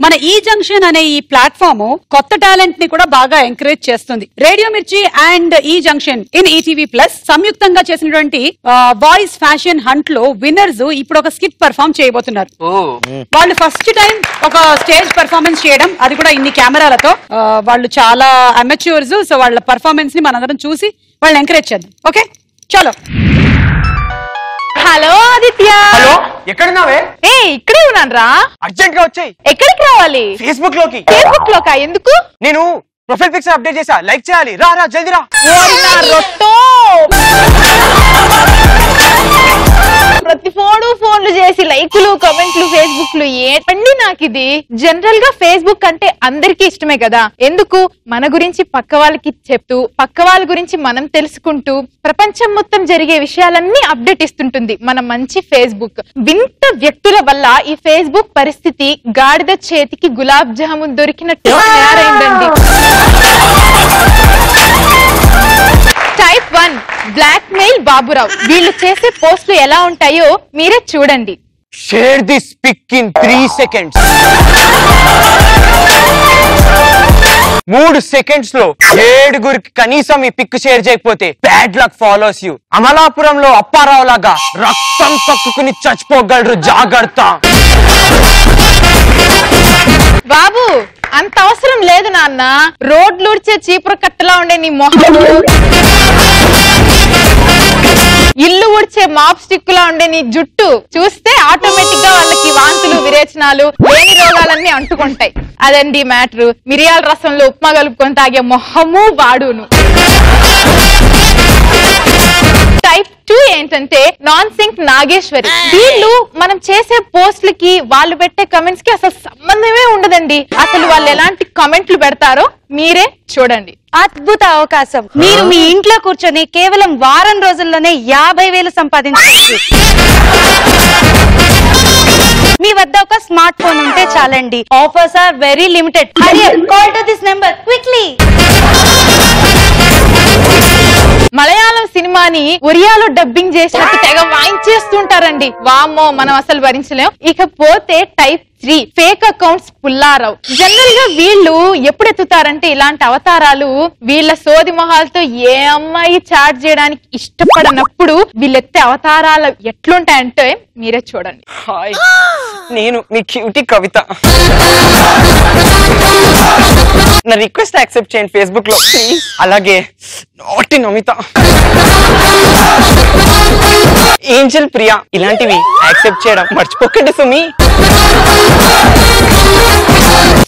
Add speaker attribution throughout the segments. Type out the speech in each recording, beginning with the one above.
Speaker 1: మన ఈ జంక్షన్ అనే ఈ ప్లాట్ఫామ్ కొత్త టాలెంట్ ని కూడా బాగా ఎంకరేజ్ చేస్తుంది. రేడియో మిర్చి అండ్ ఈ జంక్షన్ ఇన్ ఈటీవీ ప్లస్ సంయుక్తంగా చేసినటువంటి వాయిస్ ఫ్యాషన్ హంట్ లో విన్నర్స్ ఇప్పుడు ఒక స్కిట్ పర్ఫామ్ చేయబోతున్నారు. వాళ్ళు ఫస్ట్ టైం ఒక స్టేజ్ పర్ఫార్మెన్స్ చేయడం, అది కూడా ఇన్ని కెమెరాలతో. వాళ్ళు చాలా అమెచ్యూర్స్. సో వాళ్ళ పర్ఫార్మెన్స్ ని మనందరం చూసి వాళ్ళని ఎంకరేజ్ చేద్దాం. ఓకే, చలో.
Speaker 2: హలో ఆదిత్య.
Speaker 3: హలో, ఎక్కడున్నావే?
Speaker 2: ఇక్కడే ఉన్నాను రా.
Speaker 3: అర్జెంట్ గా వచ్చాయి.
Speaker 2: ఎక్కడికి రావాలి?
Speaker 3: ఫేస్బుక్ లోకి.
Speaker 2: ఫేస్బుక్ లోకా? ఎందుకు?
Speaker 3: నేను ప్రొఫైల్ పిక్చర్ అప్డేట్ చేసా, లైక్ చేయాలి. రా రా జల్దీ రా.
Speaker 2: ప్రతి ఫోన్లు చేసి లైక్లు కమెంట్లు ఫేస్బుక్ లో ఏంటండి నాకు ఇది. జనరల్ గా ఫేస్బుక్ అంటే అందరికీ ఇష్టమే కదా. ఎందుకు? మన గురించి పక్క వాళ్ళకి చెప్తూ, పక్క వాళ్ళ గురించి మనం తెలుసుకుంటూ, ప్రపంచం మొత్తం జరిగే విషయాలన్నీ అప్డేట్ ఇస్తుంటుంది మన మంచి ఫేస్బుక్. వింత వ్యక్తుల వల్ల ఈ ఫేస్బుక్ పరిస్థితి గాడిద చేతికి గులాబ్ జామున్ దొరికినట్టు తయారైందండి. Type 1 blackmail Baburao. వీళ్ళు చేసే పోస్టులు ఎలా ఉంటాయో మీరే చూడండి.
Speaker 3: Share this pic in 3 seconds. 3 seconds లో 7 కనీసం ఈ పిక్ షేర్ చేయకపోతే బ్యాడ్ లక్ ఫాలోస్ యూ. అమలాపురంలో అప్పారావు లాగా రక్తం కక్కుకుని చచ్చిపోగలరు, జాగ్రత్త.
Speaker 2: బాబు, అంత అవసరం లేదు నాన్న. రోడ్లు ఉడిచే చీపురు కట్టలా ఉండే నీ మొహం, ఇల్లు ఉడిచే మాప్ స్టిక్ లా ఉండే నీ జుట్టు చూస్తే ఆటోమేటిక్ గా వాళ్ళకి వాంతులు విరేచనాలు లేని రోగాలన్నీ అంటుకుంటాయి. అదండి మ్యాటర్. మిరియాల రసంలో ఉప్మా కలుపుకొని తాగే మొహము వాడును. టైప్ 2 ఏంటంటే నాన్ సింక్ నాగేశ్వరి. వీళ్ళు మనం చేసే పోస్టులకి, వాళ్ళు పెట్టే కమెంట్స్ కి అసలు సంబంధమే ఉండదండి. అసలు వాళ్ళు ఎలాంటి కమెంట్లు పెడతారో మీరే చూడండి.
Speaker 4: అద్భుత అవకాశం. మీరు మీ ఇంట్లో కూర్చొని కేవలం వారం రోజుల్లోనే 50,000 సంపాదించవచ్చు. మీ వద్ద ఒక స్మార్ట్ ఫోన్ ఉంటే చాలండి. Offers are very limited. Call to this number quickly.
Speaker 2: Malayalam సినిమాని ఒరియాలో డబ్బింగ్ చేసినట్టు తెగ వాయించేస్తుంటారండి. వామ్మో, మనం అసలు భరించలేం. ఇకపోతే type 3 fake accounts Pullarao. General గా వీళ్ళు ఎప్పుడు ఎత్తుతారంటే ఇలాంటి అవతారాలు, వీళ్ళ సోది మొహాలతో ఏ అమ్మాయి చాట్ చేయడానికి ఇష్టపడనప్పుడు వీళ్ళెత్తే అవతారాలు ఎట్లుంటాయంటే మీరే చూడండి.
Speaker 3: హాయ్, నేను మీ క్యూటీ కవిత. నా రిక్వెస్ట్ యాక్సెప్ట్ చేయండి ఫేస్బుక్ లో ప్లీజ్. అలాగే నాటి నమిత, ఏంజల్ ప్రియా, ఇలాంటివి యాక్సెప్ట్ చేయడం మర్చిపోకండి సుమి.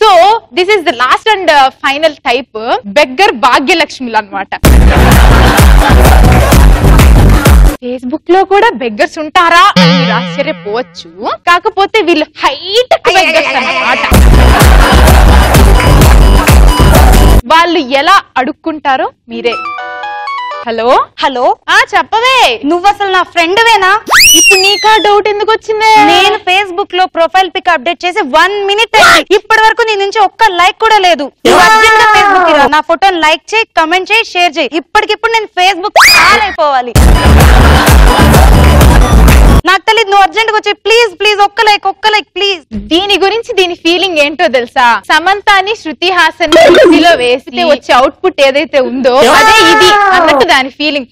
Speaker 2: So this is the last and final type, beggar భాగ్యలక్ష్మిలు అన్నమాట. ఫేస్బుక్ లో కూడా బెగ్గర్స్ ఉంటారా అని మీరు ఆశ్చర్యపోవచ్చు. కాకపోతే వీళ్ళు హైట్ బెగ్గర్స్ అన్నమాట. వాళ్ళు ఎలా అడుక్కుంటారో మీరే. హలో
Speaker 4: హలో,
Speaker 2: చెప్పవే.
Speaker 4: నువ్వు అసలు నా ఫ్రెండ్ వేనా?
Speaker 2: ఇప్పుడు నీకా డౌట్ ఎందుకు వచ్చింది?
Speaker 4: నేను ఫేస్బుక్ లో ప్రొఫైల్ పిక్ అప్డేట్ చేసి 1 minute ఇప్పటి వరకు నీ నుంచి ఒక్క లైక్ కూడా లేదు. ఫేస్బుక్ నా ఫోటోని లైక్ చేయి, కమెంట్ చేయి, షేర్ చేయి. ఇప్పటికిప్పుడు నేను ఫేస్బుక్ అయిపోవాలి. నాకు తెలియదు, నువ్వు అర్జెంట్ గా వచ్చి ప్లీజ్ ప్లీజ్ ఒక్క లైక్ ప్లీజ్.
Speaker 2: దీని గురించి దీని ఫీలింగ్ ఏంటో తెలుసా? సమంతాని శృతి హాసన్ లో వేస్తే వచ్చే అవుట్పుట్ ఏదైతే ఉందో అదే ఇది అన్నట్టు దాని ఫీలింగ్.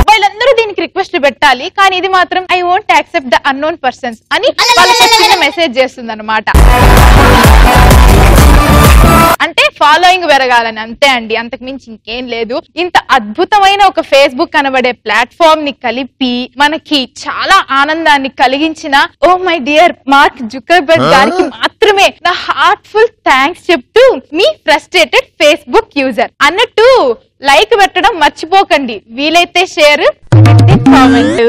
Speaker 2: వాళ్ళందరూ దీనికి రిక్వెస్ట్ పెట్టాలి, కానీ ఇది మాత్రం I won't accept the unknown persons అని వాళ్ళకి చిన్న మెసేజ్ చేస్తుంది అనమాట. అంటే ఫాలోయింగ్ పెరగాలని, అంతే అండి, అంతకు మించి ఇంకేం లేదు. ఇంత అద్భుతమైన ఒక ఫేస్బుక్ అనబడే ప్లాట్ఫామ్ ని కలిపి మనకి చాలా ఆనందాన్ని కలిగించిన oh my dear Mark Zuckerberg గారికి మాత్రమే నా హార్ట్ఫుల్ థ్యాంక్స్ చెప్తూ, మీ ఫ్రస్ట్రేటెడ్ ఫేస్బుక్ యూజర్. అన్నట్టు లైక్ పెట్టడం మర్చిపోకండి. వీలైతే షేర్, కామెంట్.